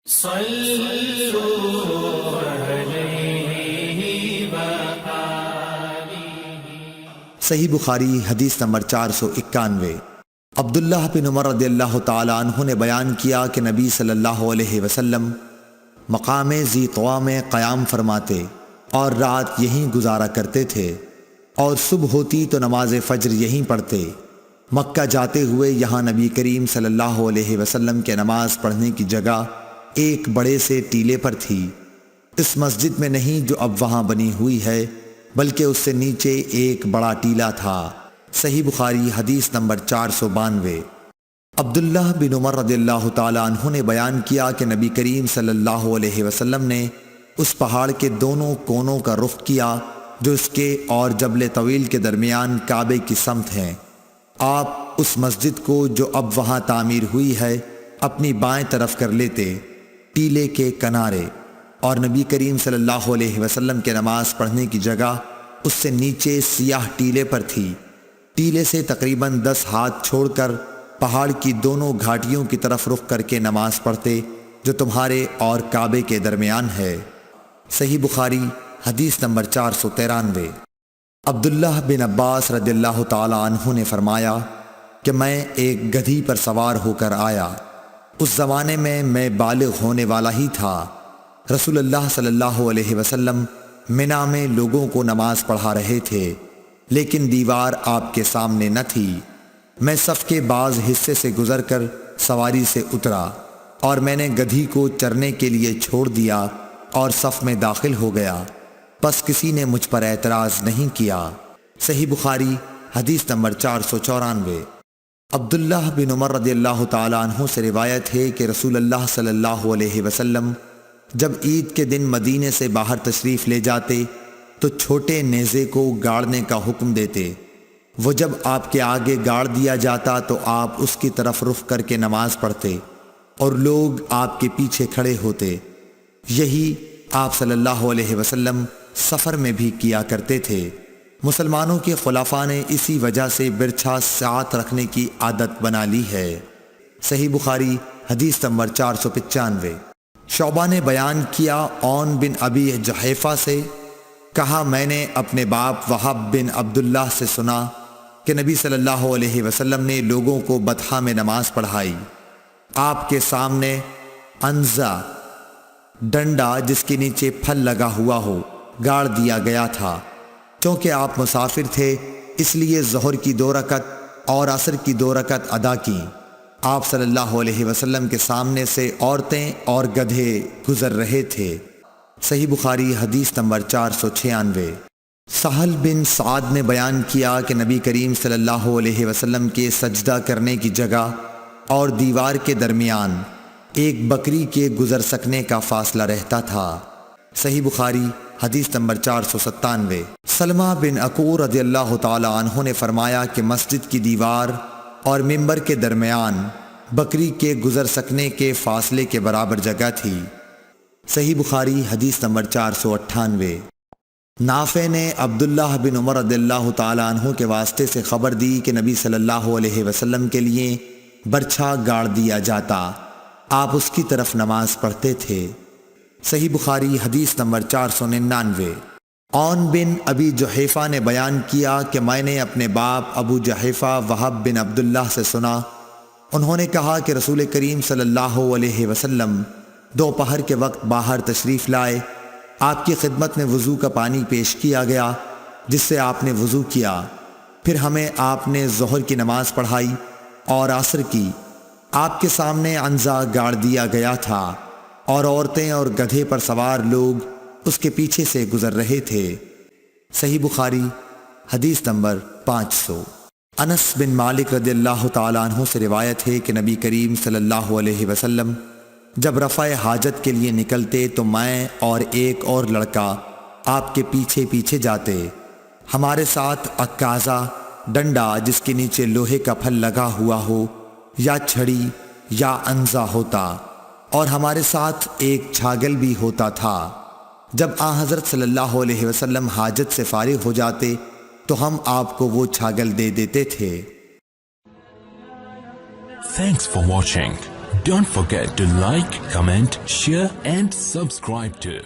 صحیح بخاری حدیث نمبر 491۔ عبداللہ بن عمر رضی اللہ تعالی عنہ نے بیان کیا کہ نبی صلی اللہ علیہ وسلم مقام ذی طویٰ میں قیام فرماتے اور رات یہیں گزارا کرتے تھے، اور صبح ہوتی تو نماز فجر یہیں پڑھتے۔ مکہ جاتے ہوئے یہاں نبی کریم صلی اللہ علیہ وسلم کے نماز پڑھنے کی جگہ ایک بڑے سے ٹیلے پر تھی، اس مسجد میں نہیں جو اب وہاں بنی ہوئی ہے، بلکہ اس سے نیچے ایک بڑا ٹیلہ تھا۔ صحیح بخاری حدیث نمبر 492۔ عبداللہ بن عمر رضی اللہ تعالی عنہ نے بیان کیا کہ نبی کریم صلی اللہ علیہ وسلم نے اس پہاڑ کے دونوں کونوں کا رخ کیا جو اس کے اور جبل طویل کے درمیان کعبے کی سمت ہیں۔ آپ اس مسجد کو جو اب وہاں تعمیر ہوئی ہے اپنی بائیں طرف کر لیتے، ٹیلے کے کنارے، اور نبی کریم صلی اللہ علیہ وسلم کے نماز پڑھنے کی جگہ اس سے نیچے سیاہ ٹیلے پر تھی۔ ٹیلے سے تقریباً 10 ہاتھ چھوڑ کر پہاڑ کی دونوں گھاٹیوں کی طرف رخ کر کے نماز پڑھتے جو تمہارے اور کعبے کے درمیان ہے۔ صحیح بخاری حدیث نمبر 493۔ عبداللہ بن عباس رضی اللہ تعالی عنہ نے فرمایا کہ میں ایک گدھی پر سوار ہو کر آیا، اس زمانے میں بالغ ہونے والا ہی تھا۔ رسول اللہ صلی اللہ علیہ وسلم منی میں لوگوں کو نماز پڑھا رہے تھے، لیکن دیوار آپ کے سامنے نہ تھی۔ میں صف کے بعض حصے سے گزر کر سواری سے اترا اور میں نے گدھی کو چرنے کے لیے چھوڑ دیا اور صف میں داخل ہو گیا، پس کسی نے مجھ پر اعتراض نہیں کیا۔ صحیح بخاری حدیث نمبر 494۔ عبداللہ بن عمر رضی اللہ تعالی عنہ سے روایت ہے کہ رسول اللہ صلی اللہ علیہ وسلم جب عید کے دن مدینے سے باہر تشریف لے جاتے تو چھوٹے نیزے کو گاڑنے کا حکم دیتے۔ وہ جب آپ کے آگے گاڑ دیا جاتا تو آپ اس کی طرف رخ کر کے نماز پڑھتے اور لوگ آپ کے پیچھے کھڑے ہوتے۔ یہی آپ صلی اللہ علیہ وسلم سفر میں بھی کیا کرتے تھے۔ مسلمانوں کے خلفاء نے اسی وجہ سے برچھا ساتھ رکھنے کی عادت بنا لی ہے۔ صحیح بخاری حدیث نمبر 495۔ شعبہ نے بیان کیا عون بن ابی جحیفہ سے، کہا میں نے اپنے باپ وہب بن عبداللہ سے سنا کہ نبی صلی اللہ علیہ وسلم نے لوگوں کو بطحا میں نماز پڑھائی۔ آپ کے سامنے عنزہ ڈنڈا جس کے نیچے پھل لگا ہوا ہو گاڑ دیا گیا تھا۔ چونکہ آپ مسافر تھے اس لیے ظہر کی 2 رکعت اور عصر کی 2 رکعت ادا کی۔ آپ صلی اللہ علیہ وسلم کے سامنے سے عورتیں اور گدھے گزر رہے تھے۔ صحیح بخاری حدیث نمبر 496۔ سہل بن سعد نے بیان کیا کہ نبی کریم صلی اللہ علیہ وسلم کے سجدہ کرنے کی جگہ اور دیوار کے درمیان ایک بکری کے گزر سکنے کا فاصلہ رہتا تھا۔ صحیح بخاری حدیث نمبر 497۔ سلمہ بن عقور رضی اللہ تعالی عنہ نے فرمایا کہ مسجد کی دیوار اور ممبر کے درمیان بکری کے گزر سکنے کے فاصلے کے برابر جگہ تھی۔ صحیح بخاری حدیث نمبر 498۔ نافع نے عبداللہ بن عمر رضی اللہ تعالی عنہ کے واسطے سے خبر دی کہ نبی صلی اللہ علیہ وسلم کے لیے برچھا گاڑ دیا جاتا، آپ اس کی طرف نماز پڑھتے تھے۔ صحیح بخاری حدیث نمبر 499۔ عون بن ابی جحیفہ نے بیان کیا کہ میں نے اپنے باپ ابو جحیفہ وہب بن عبداللہ سے سنا، انہوں نے کہا کہ رسول کریم صلی اللہ علیہ وسلم دوپہر کے وقت باہر تشریف لائے، آپ کی خدمت میں وضو کا پانی پیش کیا گیا جس سے آپ نے وضو کیا، پھر ہمیں آپ نے ظہر کی نماز پڑھائی اور عصر کی۔ آپ کے سامنے عنزہ گاڑ دیا گیا تھا اور عورتیں اور گدھے پر سوار لوگ اس کے پیچھے سے گزر رہے تھے۔ صحیح بخاری حدیث نمبر 500۔ انس بن مالک رضی اللہ تعالیٰ عنہ سے روایت ہے کہ نبی کریم صلی اللہ علیہ وسلم جب رفع حاجت کے لیے نکلتے تو میں اور ایک اور لڑکا آپ کے پیچھے پیچھے جاتے، ہمارے ساتھ عکازہ ڈنڈا جس کے نیچے لوہے کا پھل لگا ہوا ہو یا چھڑی یا عنزہ ہوتا، اور ہمارے ساتھ ایک چھاگل بھی ہوتا تھا۔ جب حضرت صلی اللہ علیہ وسلم حاجت سے فارغ ہو جاتے تو ہم آپ کو وہ چھاگل دے دیتے تھے۔ Thanks for watching. Don't forget to like, comment, share and subscribe to